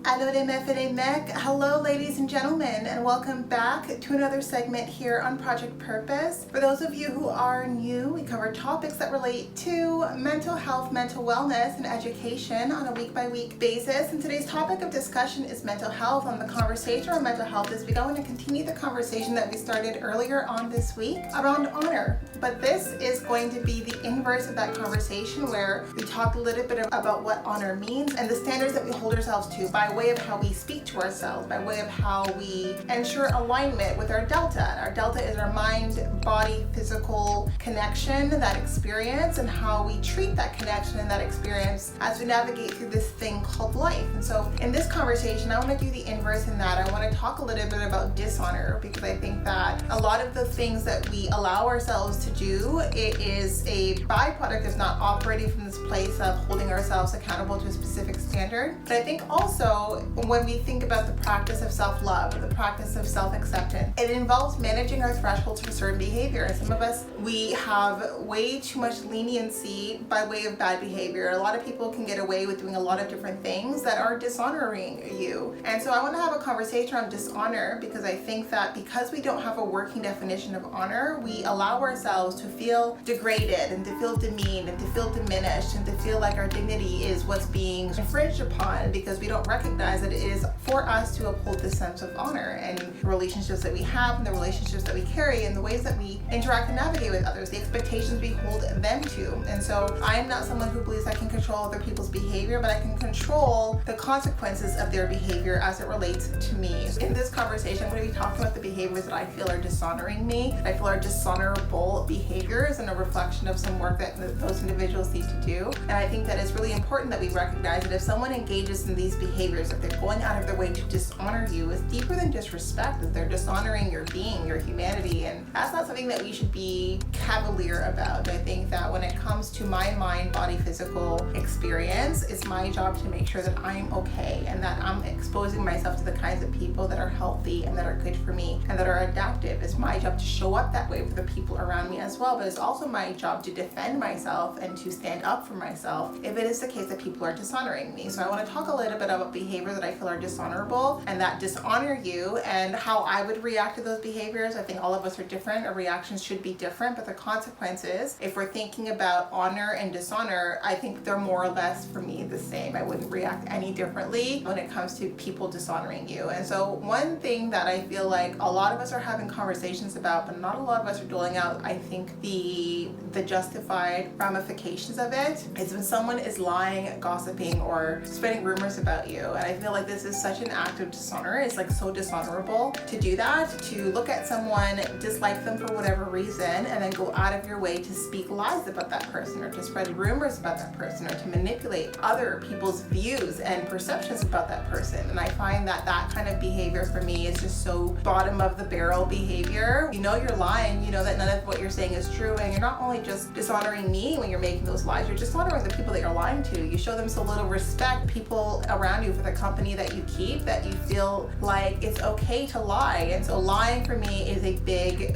Hello ladies and gentlemen, and welcome back to another segment here on Project Purpose. For those of you who are new, we cover topics that relate to mental health, mental wellness, and education on a week-by-week basis. And today's topic of discussion is mental health. On the conversation on mental health is we going to continue the conversation that we started earlier on this week around honor. But this is going to be the inverse of that conversation, where we talk a little bit about what honor means and the standards that we hold ourselves to by way of how we speak to ourselves, by way of how we ensure alignment with our delta. Our delta is our mind, body, physical connection, that experience, and how we treat that connection and that experience as we navigate through this thing called life. And so in this conversation, I want to do the inverse in that. I want to talk a little bit about dishonor, because I think that a lot of the things that we allow ourselves to do, it is a byproduct of not operating from this place of holding ourselves accountable to a specific standard. But I think also when we think about the practice of self-love or the practice of self-acceptance, it involves managing our thresholds for certain behavior. Some of us, we have way too much leniency by way of bad behavior. A lot of people can get away with doing a lot of different things that are dishonoring you. And so I want to have a conversation on dishonor, because I think that because we don't have a working definition of honor, we allow ourselves to feel degraded and to feel demeaned and to feel diminished and to feel like our dignity is what's being infringed upon, because we don't recognize that it is for us to uphold this sense of honor and the relationships that we have and the relationships that we carry and the ways that we interact and navigate with others, the expectations we hold them to. And so I'm not someone who believes I can control other people's behavior, but I can control the consequences of their behavior as it relates to me. In this conversation, I'm going to be talking about the behaviors that I feel are dishonoring me, I feel are dishonorable behaviors, and a reflection of some work that those individuals need to do. And I think that it's really important that we recognize that if someone engages in these behaviors, if they're going out of their way to dishonor you, is deeper than disrespect, that they're dishonoring your being, your humanity, and that's not something that we should be cavalier about. I think that when it comes to my mind, body, physical experience, it's my job to make sure that I'm okay and that I'm exposing myself to the kinds of people that are healthy and that are good for me and that are adaptive. It's my job to show up that way for the people around me as well, but it's also my job to defend myself and to stand up for myself if it is the case that people are dishonoring me. So I want to talk a little bit about behavior that I feel are dishonorable and that dishonor you, and how I would react to those behaviors. I think all of us are different. Our reactions should be different, but the consequences, if we're thinking about honor and dishonor, I think they're more or less, for me, the same. I wouldn't react any differently when it comes to people dishonoring you. And so one thing that I feel like a lot of us are having conversations about, but not a lot of us are doling out, I think, the justified ramifications of it, is when someone is lying, gossiping, or spreading rumors about you. And I feel like this is such an act of dishonor. It's like so dishonorable to do that, to look at someone, dislike them for whatever reason, and then go out of your way to speak lies about that person, or to spread rumors about that person, or to manipulate other people's views and perceptions about that person. And I find that that kind of behavior for me is just so bottom of the barrel behavior. You know you're lying, you know that none of what you're saying is true, and you're not only just dishonoring me when you're making those lies, you're dishonoring the people that you're lying to. You show them so little respect, people around you, for the company that you keep, that you feel like it's okay to lie. And so lying for me is a big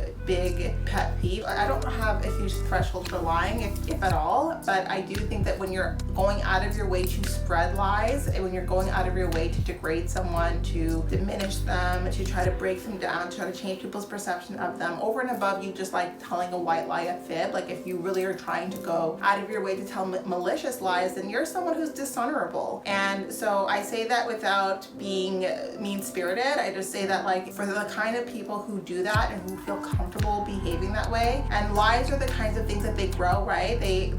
pet peeve. I don't have a huge threshold for lying, if at all, but I do think that when you're going out of your way to spread lies, and when you're going out of your way to degrade someone, to diminish them, to try to break them down, to try to change people's perception of them, over and above you just like telling a white lie, a fib, like if you really are trying to go out of your way to tell malicious lies, then you're someone who's dishonorable. And so I say that without being mean-spirited. I just say that, like, for the kind of people who do that and who feel comfortable behaving that way, and lies are the kinds of things that they grow, right? They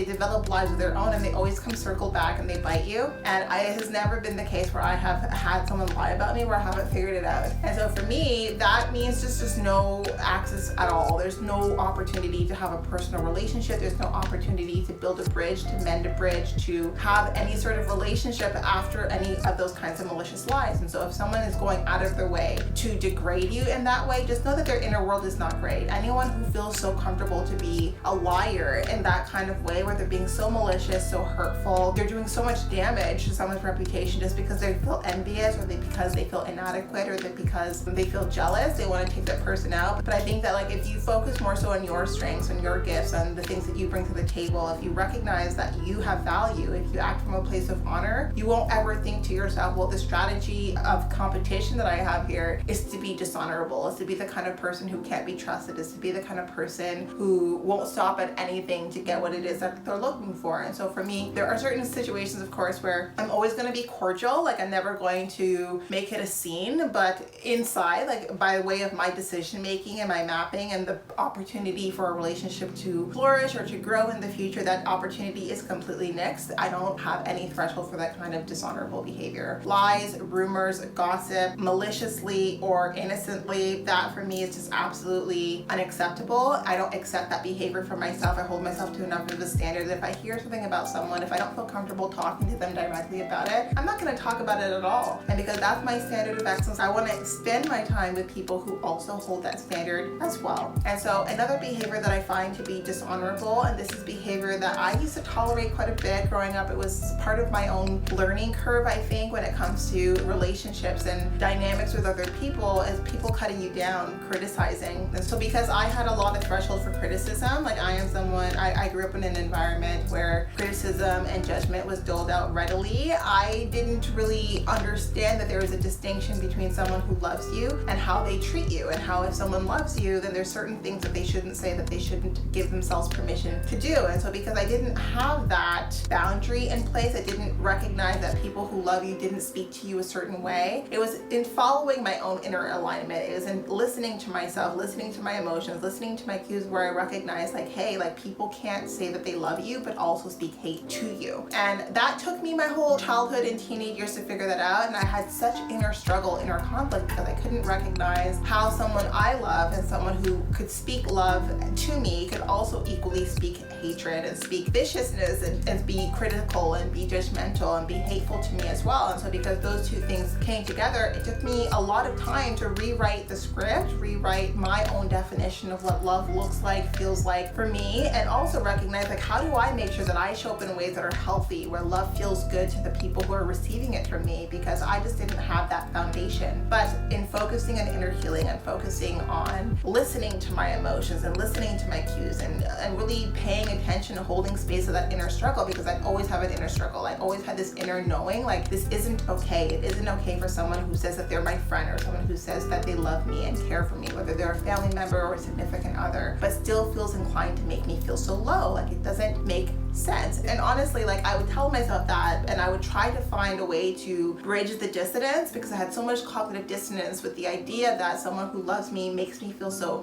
develop lives of their own, and they always come circle back and they bite you. And it has never been the case where I have had someone lie about me where I haven't figured it out. And so for me, that means just no access at all. There's no opportunity to have a personal relationship. There's no opportunity to build a bridge, to mend a bridge, to have any sort of relationship after any of those kinds of malicious lies. And so if someone is going out of their way to degrade you in that way, just know that their inner world is not great. Anyone who feels so comfortable to be a liar in that kind of way, where they're being so malicious, so hurtful, they're doing so much damage to someone's reputation just because they feel envious, or because they feel inadequate, or because they feel jealous, they want to take that person out. But I think that, like, if you focus more so on your strengths and your gifts and the things that you bring to the table, if you recognize that you have value, if you actually act from a place of honor, you won't ever think to yourself, well, the strategy of competition that I have here is to be dishonorable, is to be the kind of person who can't be trusted, is to be the kind of person who won't stop at anything to get what it is that they're looking for. And so for me, there are certain situations, of course, where I'm always going to be cordial, like I'm never going to make it a scene, but inside, like by way of my decision making and my mapping and the opportunity for a relationship to flourish or to grow in the future, that opportunity is completely nixed. I don't have any threshold for that kind of dishonorable behavior. Lies, rumors, gossip, maliciously or innocently, that for me is just absolutely unacceptable. I don't accept that behavior for myself. I hold myself to enough of a standard that if I hear something about someone, if I don't feel comfortable talking to them directly about it, I'm not going to talk about it at all. And because that's my standard of excellence, I want to spend my time with people who also hold that standard as well. And so another behavior that I find to be dishonorable, and this is behavior that I used to tolerate quite a bit growing up. It was part of my own learning curve, I think, when it comes to relationships and dynamics with other people, is people cutting you down, criticizing. And so because I had a lot of threshold for criticism, like I am someone, I grew up in an environment where criticism and judgment was doled out readily. I didn't really understand that there was a distinction between someone who loves you and how they treat you, and how if someone loves you, then there's certain things that they shouldn't say, that they shouldn't give themselves permission to do. And so because I didn't have that boundary in place, I didn't recognize that people who love you didn't speak to you a certain way. It was in following my own inner alignment. It was in listening to myself, listening to my emotions, listening to my cues, where I recognized like, hey, like people can't say that they love you, but also speak hate to you. And that took me my whole childhood and teenage years to figure that out. And I had such inner struggle, inner conflict, because I couldn't recognize how someone I love and someone who could speak love to me could also equally speak hatred and speak viciousness and be critical and be judgmental and be hateful to me as well. And so because those two things came together, it took me a lot of time to rewrite the script, rewrite my own definition of what love looks like, feels like for me, and also recognize like, how do I make sure that I show up in ways that are healthy, where love feels good to the people who are receiving it from me, because I just didn't have that foundation. But in focusing on inner healing and focusing on listening to my emotions and listening to my cues and really paying attention, holding space of that inner struggle, because I always have an inner struggle. I always had this inner knowing, like this isn't okay. It isn't okay for someone who says that they're my friend, or someone who says that they love me and care for me, whether they're a family member or a significant other, but still feels inclined to make me feel so low. Like it doesn't make sense. And honestly, like I would tell myself that, and I would try to find a way to bridge the dissonance, because I had so much cognitive dissonance with the idea that someone who loves me makes me feel so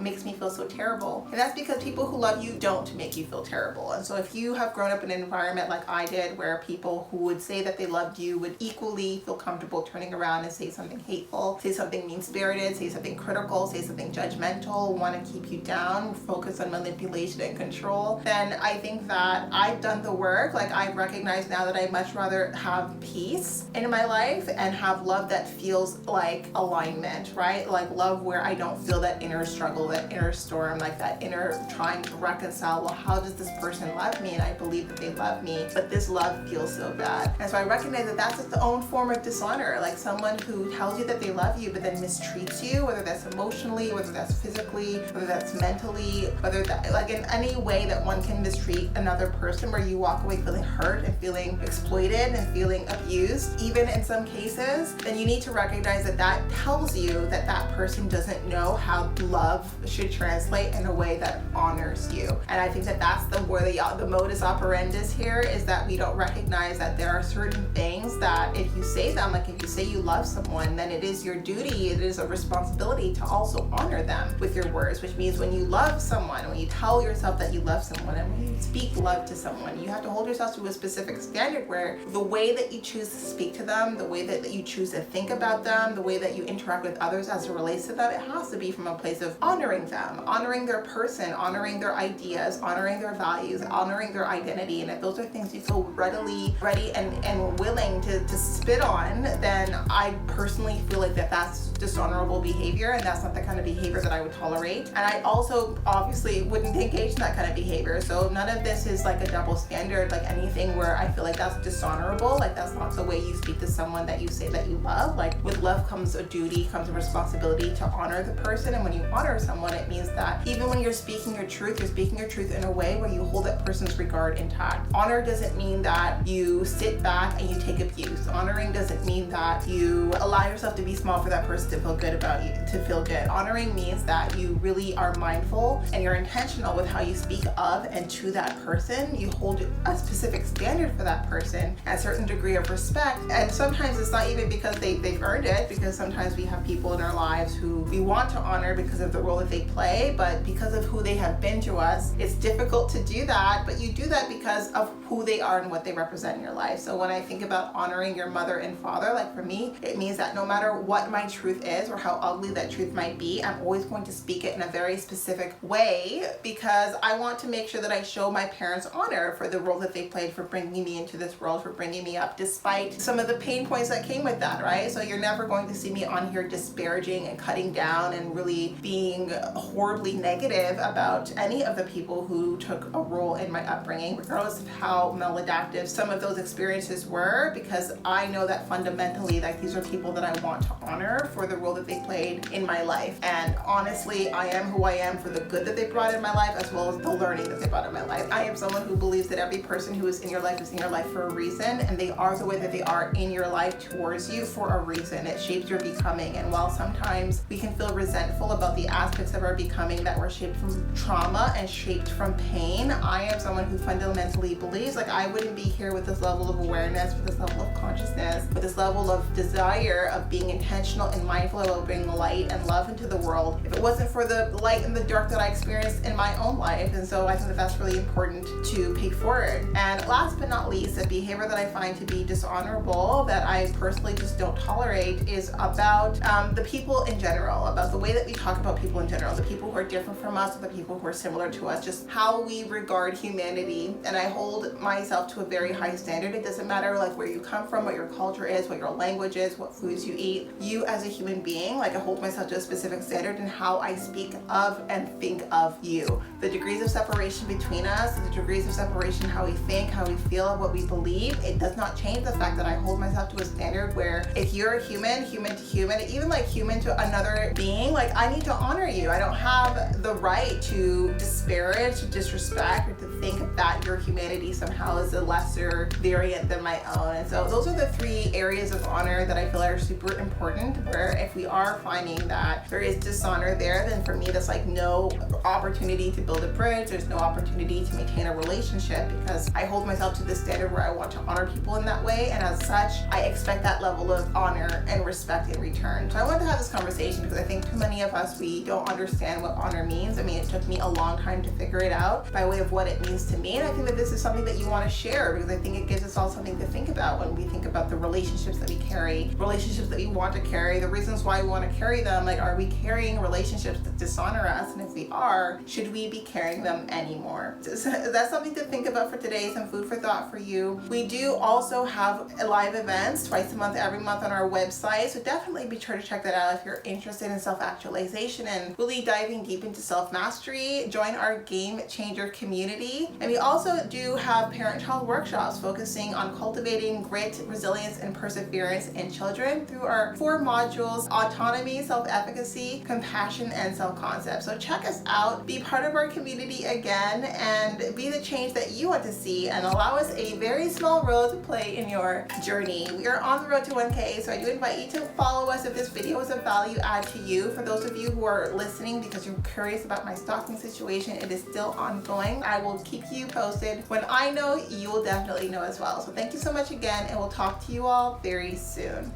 terrible. And that's because people who love you don't make you feel terrible. And so if you have grown up in an environment like I did, where people who would say that they loved you would equally feel comfortable turning around and say something hateful, say something mean-spirited, say something critical, say something judgmental, want to keep you down, focus on manipulation and control, then I think that I've done the work. Like I recognize now that I'd much rather have peace in my life and have love that feels like alignment, right? Like love where I don't feel that inner struggle, that inner storm, like that inner trying to reconcile, well, how does this person love me? And I believe that they love me, but this love feels so bad. And so I recognize that that's its own form of dishonor, like someone who tells you that they love you, but then mistreats you, whether that's emotionally, whether that's physically, whether that's mentally, whether that, like in any way that one can mistreat another person, where you walk away feeling hurt and feeling exploited and feeling abused, even in some cases, then you need to recognize that that tells you that that person doesn't know how love should translate in a way that honors you. And I think that that's where the modus operandus here is, that we don't recognize that there are certain things that if you say them, like if you say you love someone, then it is your duty, it is a responsibility to also honor them with your words, which means when you love someone, when you tell yourself that you love someone, and when you speak love to someone, you have to hold yourself to a specific standard where the way that you choose to speak to them, the way that you choose to think about them, the way that you interact with others as it relates to them, it has to be from a place of honoring them, honoring their person, honoring their ideas, honoring their values, honoring their identity. And if those are things you feel ready and willing to spit on, then I personally feel like that's dishonorable behavior, and that's not the kind of behavior that I would tolerate. And I also obviously wouldn't engage in that kind of behavior. So none of this is like a double standard, like anything where I feel like that's dishonorable, like that's not the way you speak to someone that you say that you love. Like with love comes a duty, comes a responsibility to honor the person, and when you honor someone, it means that even when you're speaking your truth, you're speaking your truth in a way where you hold that person's regard intact. Honor doesn't mean that you sit back and you take abuse. Honoring doesn't mean that you allow yourself to be small for that person to feel good about you, to feel good. Honoring means that you really are mindful and you're intentional with how you speak of and to that person. You hold a specific standard for that person, a certain degree of respect, and sometimes it's not even because they've earned it, because sometimes we have people in our lives who we want to honor because of the role that they play, but because of who they have been to us, it's difficult to do that, but you do that because of who they are and what they represent in your life. So when I think about honoring your mother and father, like for me, it means that no matter what my truth is or how ugly that truth might be, I'm always going to speak it in a very specific way because I want to make sure that I show my parents honor for the role that they played, for bringing me into this world, for bringing me up, despite some of the pain points that came with that, right? So you're never going to see me on here disparaging and cutting down and really being horribly negative about any of the people who took a role in my upbringing, regardless of how maladaptive some of those experiences were, because I know that fundamentally, like, these are people that I want to honor for the role that they played in my life. And honestly, I am who I am for the good that they brought in my life, as well as the learning that they brought in my life. I am someone who believes that every person who is in your life is in your life for a reason, and they are the way that they are in your life towards you for a reason. It shapes your becoming. And while sometimes we can feel resentful about the aspects of our becoming that were shaped from trauma and shaped from pain, I am someone who fundamentally believes, like, I wouldn't be here with this level of awareness, with this level of consciousness, with this level of desire of being intentional and mindful about bringing light and love into the world if it wasn't for the light and the dark that I experienced in my own life. And so I think that that's really important to pay forward. And last but not least, a behavior that I find to be dishonorable that I personally just don't tolerate is about the people in general, about the way that we talk about people in general, the people who are different from us, or the people who are similar to us, just how we regard humanity. And I hold myself to a very high standard. It doesn't matter like where you come from, what your culture is, what your language is, what foods you eat. You as a human being, like, I hold myself to a specific standard in how I speak of and think of you. The degrees of separation between us, the degrees of separation, how we think, how we feel, what we believe, it does not change the fact that I hold myself to a standard where if you're a human to human, even like human to another being, like, I need to honor you. I don't have the right to disparage, to disrespect, or to think that your humanity somehow is a lesser variant than my own. And so those are the three areas of honor that I feel are super important, where if we are finding that there is dishonor there, then for me that's like no opportunity to build a bridge. There's no opportunity to maintain a relationship, because I hold myself to this standard where I want to honor people in that way, and as such I expect that level of honor and respect in return. So I wanted to have this conversation because I think too many of us, we don't understand what honor means. I mean, it took me a long time to figure it out by way of what it means to me, and I think that this is something that you want to share, because I think it gives us all something to think about when we think about the relationships that we carry, relationships that we want to carry, the reasons why we want to carry them. Like, are we carrying relationships that dishonor us? And if we are, should we be carrying them anymore? So that's something to think about for today, some food for thought for you. We do also have live events twice a month, every month on our website, so definitely be sure to check that out if you're interested in self-actualization and really diving deep into self-mastery. Join our Game Changer community. And we also do have parent-child workshops focusing on cultivating grit, resilience, and perseverance in children through our 4 modules: autonomy, self-efficacy, compassion, and self-concept. So check us out, be part of our community again, and be the change that you want to see, and allow us a very small role to play in your journey. We are on the road to 1K, so I do invite you to follow us if this video is of value add to you. For those of you who are listening because you're curious about my stalking situation, it is still ongoing. I will keep you posted. When I know, you will definitely know as well. So thank you so much again, and we'll talk to you all very soon.